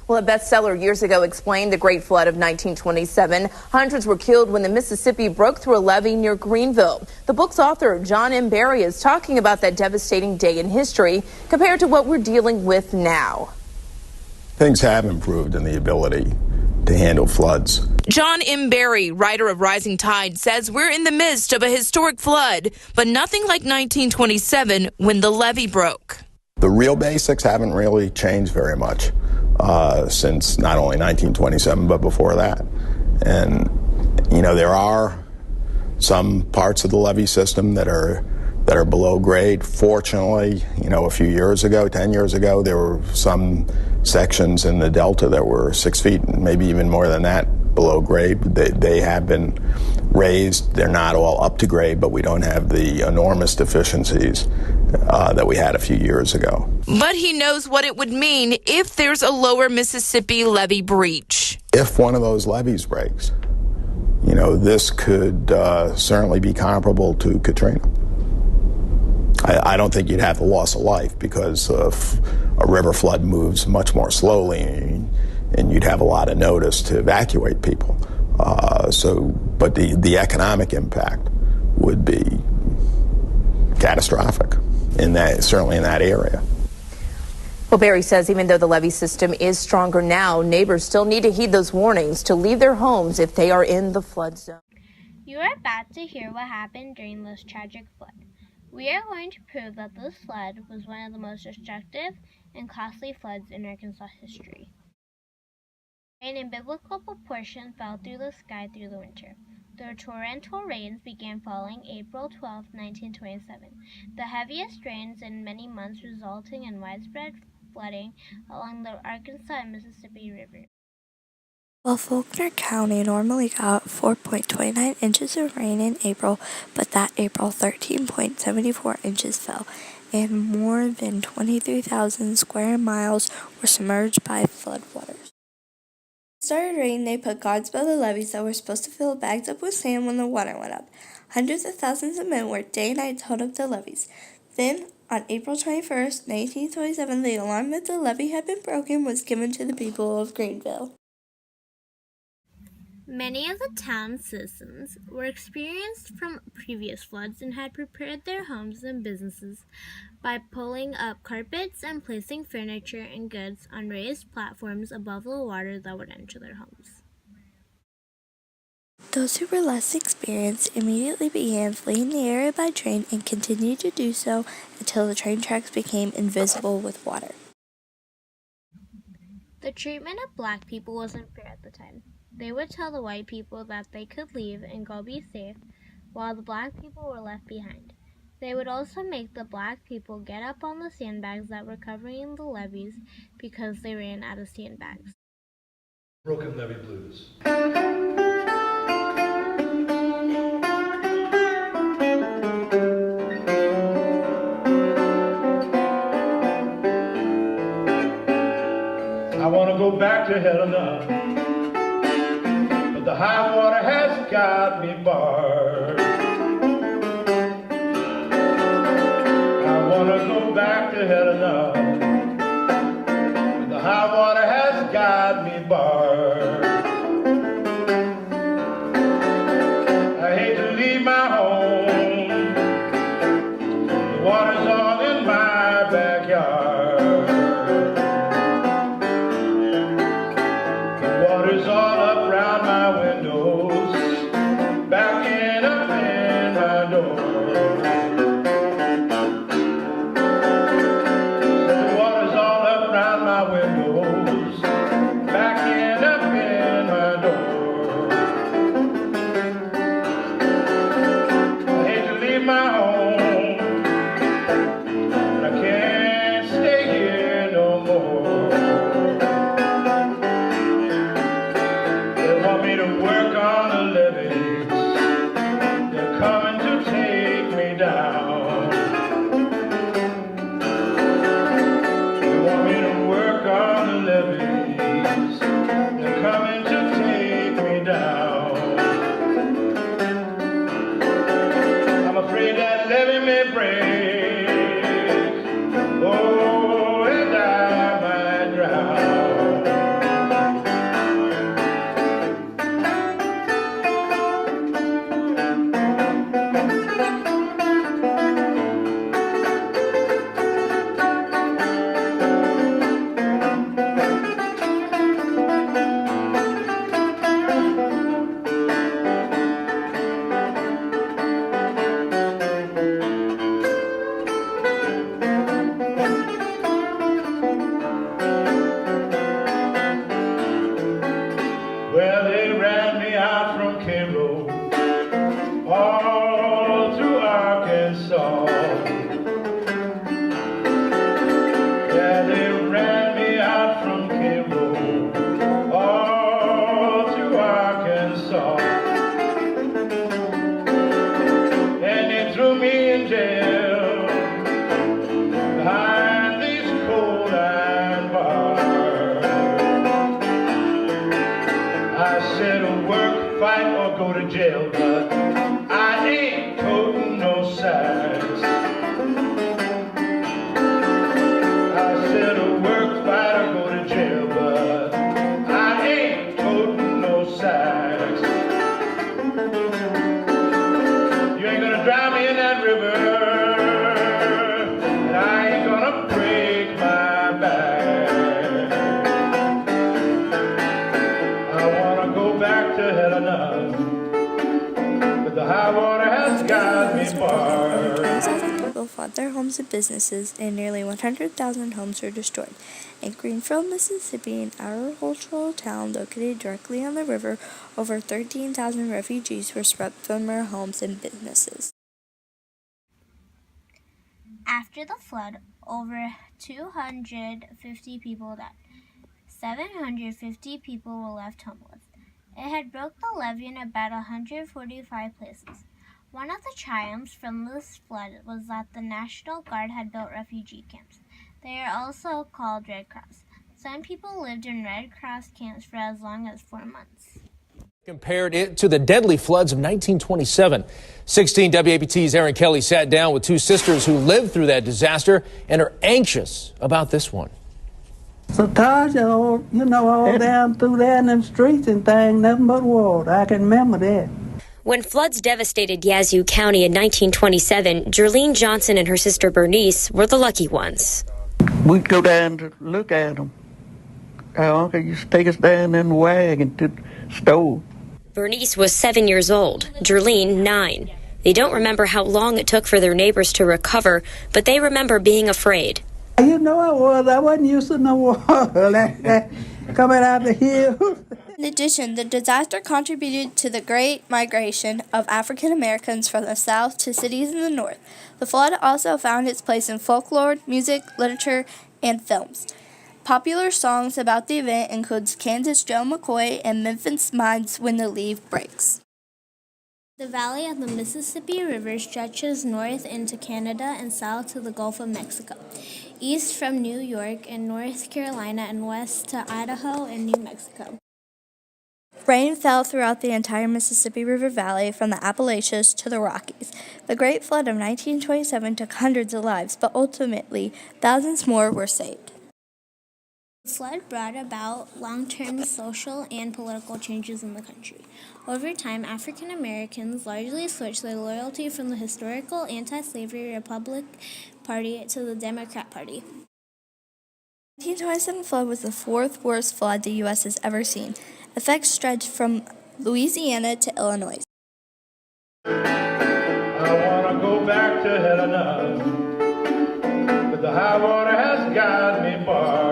Well, a bestseller years ago explained the Great Flood of 1927. Hundreds were killed when the Mississippi broke through a levee near Greenville. The book's author, John M. Barry, is talking about that devastating day in history compared to what we're dealing with now. Things have improved in the ability to handle floods. John M. Barry, writer of Rising Tide, says we're in the midst of a historic flood, but nothing like 1927 when the levee broke. The real basics haven't really changed very much since not only 1927, but before that. And, you know, there are some parts of the levee system that are below grade. Fortunately, you know, a few years ago, 10 years ago, there were some sections in the delta that were 6 feet, and maybe even more than that, below grade. They have been raised. They're not all up to grade, but we don't have the enormous deficiencies that we had a few years ago. But he knows what it would mean if there's a lower Mississippi levee breach. If one of those levees breaks, you know, this could certainly be comparable to Katrina. I don't think you'd have the loss of life because a river flood moves much more slowly, and you'd have a lot of notice to evacuate people. But the economic impact would be catastrophic certainly in that area. Well, Barry says even though the levee system is stronger now, neighbors still need to heed those warnings to leave their homes if they are in the flood zone. You are about to hear what happened during this tragic flood. We are going to prove that this flood was one of the most destructive and costly floods in Arkansas history. Rain in biblical proportions fell through the sky through the winter. The torrential rains began falling April 12, 1927, the heaviest rains in many months, resulting in widespread flooding along the Arkansas and Mississippi River. Well, Faulkner County normally got 4.29 inches of rain in April, but that April 13.74 inches fell, and more than 23,000 square miles were submerged by floodwaters. It started raining, they put guards by the levees that were supposed to fill bags up with sand when the water went up. Hundreds of thousands of men worked day and night to hold up the levees. Then, on April 21st, 1927, the alarm that the levee had been broken was given to the people of Greenville. Many of the town's citizens were experienced from previous floods and had prepared their homes and businesses by pulling up carpets and placing furniture and goods on raised platforms above the water that would enter their homes. Those who were less experienced immediately began fleeing the area by train and continued to do so until the train tracks became invisible with water. The treatment of black people wasn't fair at the time. They would tell the white people that they could leave and go be safe, while the black people were left behind. They would also make the black people get up on the sandbags that were covering the levees because they ran out of sandbags. Broken levee blues. I want to go back to Helena, but the high water has got me barred. I want to go back to Helena, but the high water has got me barred. I hate to leave my home, the water's all in my backyard. Water's all up round my windows, backing up in my door. The to jail, but I ain't toting no sacks. I said I work fight or go to jail, but I ain't toting no sacks. You ain't gonna drown me in that river, and I ain't gonna break my back. I wanna go back to Helena, but the high water has got me barred. 20,000 people fled their homes and businesses, and nearly 100,000 homes were destroyed. In Greenfield, Mississippi, an agricultural town located directly on the river, over 13,000 refugees were swept from their homes and businesses. After the flood, over 250 people died. 750 people were left homeless. It had broke the levee in about 145 places. One of the triumphs from this flood was that the National Guard had built refugee camps. They are also called Red Cross. Some people lived in Red Cross camps for as long as 4 months. Compared it to the deadly floods of 1927. 16 WAPT's Aaron Kelly sat down with two sisters who lived through that disaster and are anxious about this one. So Tasha, all down through there in them streets and things, nothing but water. I can remember that. When floods devastated Yazoo County in 1927, Jerlene Johnson and her sister Bernice were the lucky ones. We'd go down to look at them. Our uncle used to take us down in the wagon to the store. Bernice was 7 years old, Jerlene 9. They don't remember how long it took for their neighbors to recover, but they remember being afraid. You know I wasn't used to no water coming out the hill. In addition, the disaster contributed to the Great Migration of African Americans from the South to cities in the North. The flood also found its place in folklore, music, literature, and films. Popular songs about the event includes Kansas Joe McCoy and Memphis Mine's When the Leaf Breaks. The valley of the Mississippi River stretches north into Canada and south to the Gulf of Mexico, east from New York and North Carolina, and west to Idaho and New Mexico. Rain fell throughout the entire Mississippi River Valley from the Appalachians to the Rockies. The Great Flood of 1927 took hundreds of lives, but ultimately thousands more were saved. The flood brought about long-term social and political changes in the country. Over time, African Americans largely switched their loyalty from the historical anti-slavery Republican Party to the Democrat Party. The 1927 flood was the fourth worst flood the U.S. has ever seen. Effects stretched from Louisiana to Illinois. I wanna go back to Helena, but the high water has got me barred.